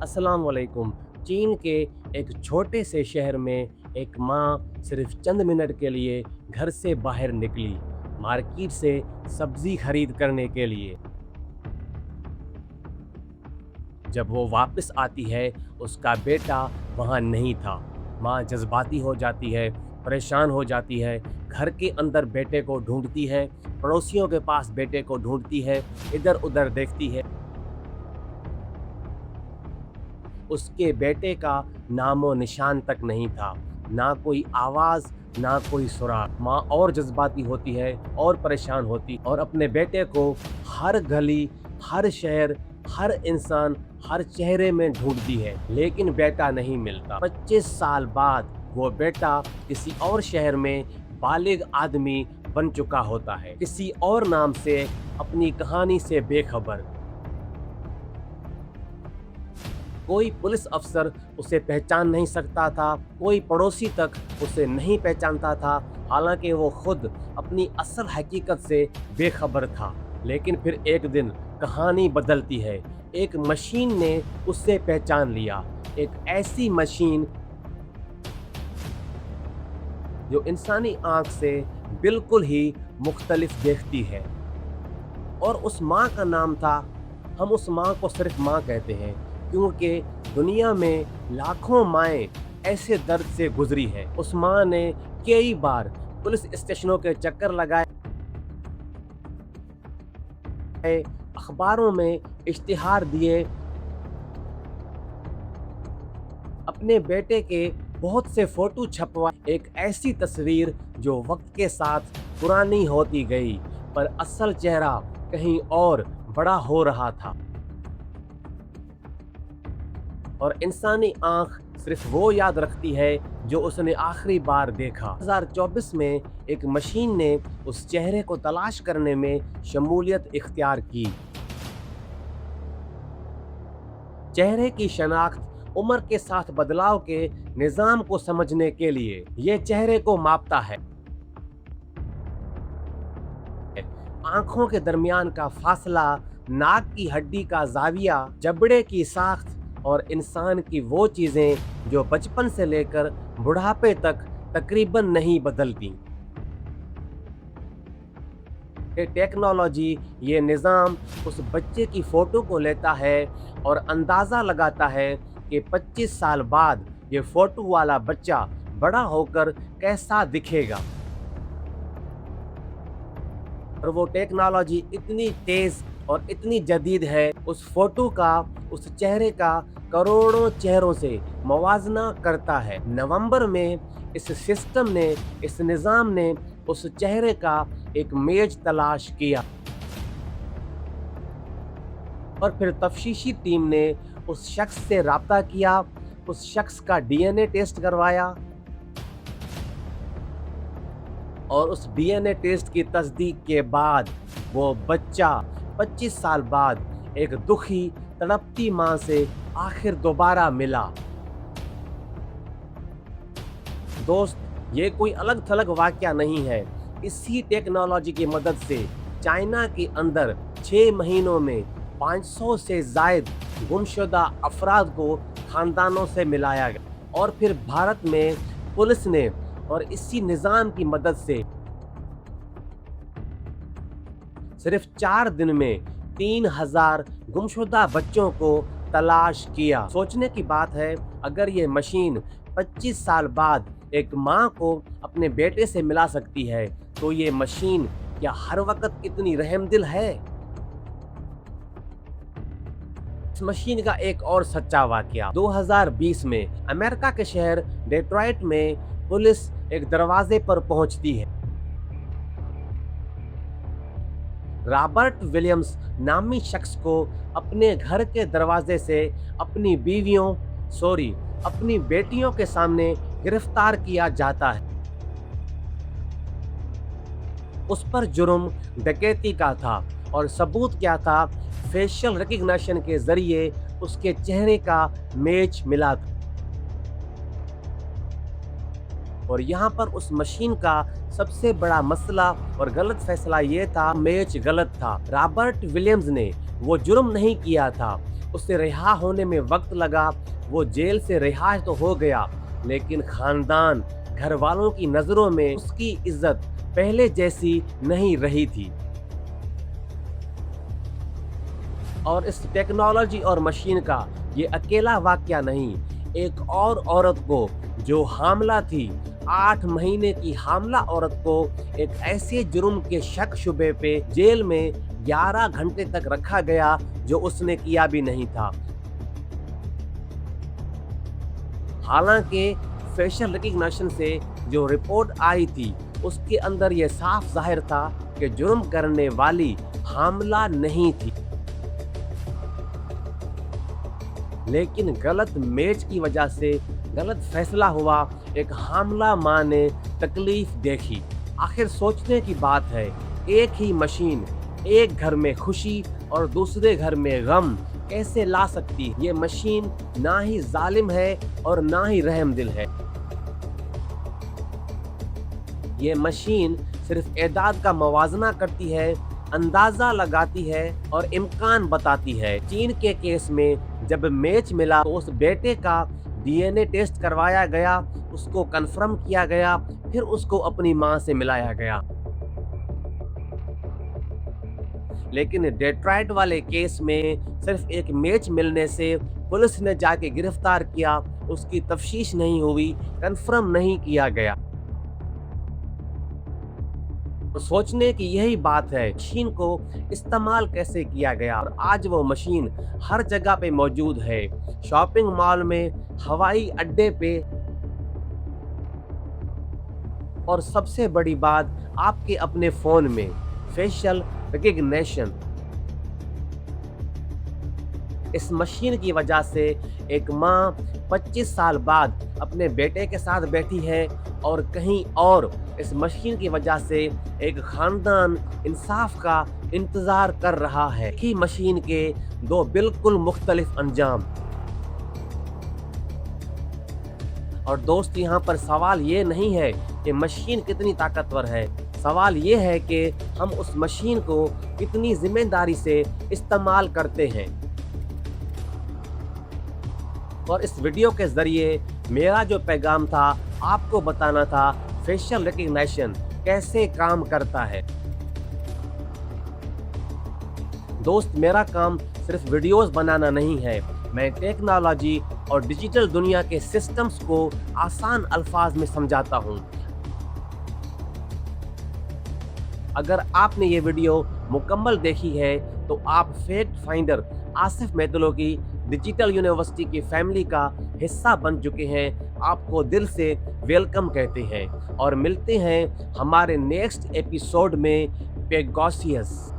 अस्सलाम वालेकुम। चीन के एक छोटे से शहर में एक माँ सिर्फ चंद मिनट के लिए घर से बाहर निकली, मार्केट से सब्जी खरीद करने के लिए। जब वो वापस आती है, उसका बेटा वहाँ नहीं था। माँ जज्बाती हो जाती है, परेशान हो जाती है, घर के अंदर बेटे को ढूंढती है, पड़ोसियों के पास बेटे को ढूंढती है, इधर उधर देखती है। उसके बेटे का नामो निशान तक नहीं था, ना कोई आवाज़, ना कोई सुराग। माँ और जज्बाती होती है और परेशान होती और अपने बेटे को हर गली, हर शहर, हर इंसान, हर चेहरे में ढूंढती है, लेकिन बेटा नहीं मिलता। 25 साल बाद वो बेटा किसी और शहर में बालिग आदमी बन चुका होता है, किसी और नाम से, अपनी कहानी से बेखबर। कोई पुलिस अफसर उसे पहचान नहीं सकता था, कोई पड़ोसी तक उसे नहीं पहचानता था, हालांकि वो खुद अपनी असल हकीकत से बेखबर था। लेकिन फिर एक दिन कहानी बदलती है। एक मशीन ने उसे पहचान लिया, एक ऐसी मशीन जो इंसानी आंख से बिल्कुल ही मुख्तलिफ देखती है। और उस माँ का नाम था, हम उस माँ को सिर्फ माँ कहते हैं क्योंकि दुनिया में लाखों माएँ ऐसे दर्द से गुजरी है। उस माँ ने कई बार पुलिस स्टेशनों के चक्कर लगाए, अखबारों में इश्तिहार दिए, अपने बेटे के बहुत से फोटो छपवाए। एक ऐसी तस्वीर जो वक्त के साथ पुरानी होती गई, पर असल चेहरा कहीं और बड़ा हो रहा था। और इंसानी आंख सिर्फ वो याद रखती है जो उसने आखिरी बार देखा। 2024 में एक मशीन ने उस चेहरे को तलाश करने में शमूलियत इख्तियार की। चेहरे की शनाख्त उम्र के साथ बदलाव के निज़ाम को समझने के लिए ये चेहरे को मापता है। आंखों के दरमियान का फासला, नाक की हड्डी का जाविया, जबड़े की साख्त और इंसान की वो चीज़ें जो बचपन से लेकर बुढ़ापे तक तकरीबन नहीं बदलती। ये टेक्नोलॉजी, ये निज़ाम उस बच्चे की फ़ोटो को लेता है और अंदाज़ा लगाता है कि 25 साल बाद ये फ़ोटो वाला बच्चा बड़ा होकर कैसा दिखेगा। और वो टेक्नोलॉजी इतनी तेज़ और इतनी जदीद है, उस फोटो का, उस चेहरे का करोड़ों चेहरों से मुवाजना करता है। नवंबर में इस सिस्टम ने, इस निज़ाम ने उस चेहरे का एक मैच तलाश किया और फिर तफ्तीशी टीम ने उस शख्स से राब्ता किया, उस शख्स का डीएनए टेस्ट करवाया और उस डीएनए टेस्ट की तस्दीक के बाद वो बच्चा 25 साल बाद एक दुखी, तड़पती माँ से आखिर दोबारा मिला। दोस्त, ये कोई अलग थलग वाकया नहीं है। इसी टेक्नोलॉजी की मदद से चाइना के अंदर 6 महीनों में 500 से ज़ायद गुमशुदा अफराद को खानदानों से मिलाया गया। और फिर भारत में पुलिस ने और इसी निज़ाम की मदद से सिर्फ 4 दिन में 3000 गुमशुदा बच्चों को तलाश किया। सोचने की बात है, अगर ये मशीन 25 साल बाद एक माँ को अपने बेटे से मिला सकती है, तो ये मशीन क्या हर वक्त इतनी रहमदिल है? इस मशीन का एक और सच्चा वाकया। 2020 में अमेरिका के शहर डेट्रॉइट में पुलिस एक दरवाजे पर पहुंचती है। रॉबर्ट विलियम्स नामी शख्स को अपने घर के दरवाजे से अपनी अपनी बेटियों के सामने गिरफ्तार किया जाता है। उस पर जुर्म डकैती का था और सबूत क्या था? फेशियल रिकग्निशन के जरिए उसके चेहरे का मैच मिला था। और यहाँ पर उस मशीन का सबसे बड़ा मसला और गलत फैसला ये था, मैच गलत था। रॉबर्ट विलियम्स ने वो जुर्म नहीं किया था, اسے رہا ہونے میں وقت لگا، وہ جیل سے رہا تو ہو گیا، لیکن خاندان، گھر والوں کی نظروں میں اس کی عزت پہلے جیسی نہیں رہی تھی۔ اور اس ٹیکنالوجی اور مشین کا یہ اکیلا واقعہ نہیں، ایک اور عورت کو جو حاملہ تھی، 8 مہینے کی حاملہ عورت کو ایک ایسے جرم کے شک شبے پہ جیل میں 11 گھنٹے تک رکھا گیا جو اس نے کیا بھی نہیں تھا۔ حالانکہ فیشل ریکگنیشن سے جو رپورٹ آئی تھی اس کے اندر یہ صاف ظاہر تھا کہ جرم کرنے والی حاملہ نہیں تھی، لیکن غلط میچ کی وجہ سے غلط فیصلہ ہوا، ایک حاملہ ماں نے تکلیف دیکھی۔ آخر سوچنے کی بات ہے، ایک ہی مشین ایک گھر میں خوشی اور دوسرے گھر میں غم کیسے لا سکتی؟ یہ مشین نہ ہی ظالم ہے اور نہ ہی رحم دل ہے۔ یہ مشین صرف اعداد کا موازنہ کرتی ہے، اندازہ لگاتی ہے اور امکان بتاتی ہے۔ چین کے کیس میں جب میچ ملا تو اس بیٹے کا ڈی این اے ٹیسٹ کروایا گیا، اس کو کنفرم کیا گیا، پھر اس کو اپنی ماں سے ملایا گیا۔ لیکن ڈیٹرائٹ والے کیس میں صرف ایک میچ ملنے سے پولیس نے جا کے گرفتار کیا، اس کی تفتیش نہیں ہوئی، کنفرم نہیں کیا گیا۔ سوچنے کی یہی بات ہے، مشین کو استعمال کیسے کیا گیا، اور آج وہ مشین ہر جگہ پہ موجود ہے، شاپنگ مال میں، ہوائی اڈے پہ، اور سب سے بڑی بات آپ کے اپنے فون میں، فیشل ریکگنیشن۔ اس مشین کی وجہ سے ایک ماں 25 سال بعد اپنے بیٹے کے ساتھ بیٹھی ہے، اور کہیں اور اس مشین کی وجہ سے ایک خاندان انصاف کا انتظار کر رہا ہے۔ ایک ہی مشین کے دو بالکل مختلف انجام۔ اور دوست، یہاں پر سوال یہ نہیں ہے کہ مشین کتنی طاقتور ہے، سوال یہ ہے کہ ہم اس مشین کو کتنی ذمہ داری سے استعمال کرتے ہیں۔ اور اس ویڈیو کے ذریعے میرا جو پیغام تھا، آپ کو بتانا تھا فیشل ریکگنیشن کیسے کام کرتا ہے۔ دوست، میرا کام صرف ویڈیوز بنانا نہیں ہے، میں ٹیکنالوجی اور ڈیجیٹل دنیا کے سسٹمز کو آسان الفاظ میں سمجھاتا ہوں۔ اگر آپ نے یہ ویڈیو مکمل دیکھی ہے تو آپ فیکٹ فائنڈر آصف میتلو کی ڈیجیٹل یونیورسٹی کی فیملی کا حصہ بن چکے ہیں۔ آپ کو دل سے ویلکم کہتے ہیں، اور ملتے ہیں ہمارے نیکسٹ ایپیسوڈ میں۔ پیگاسیس۔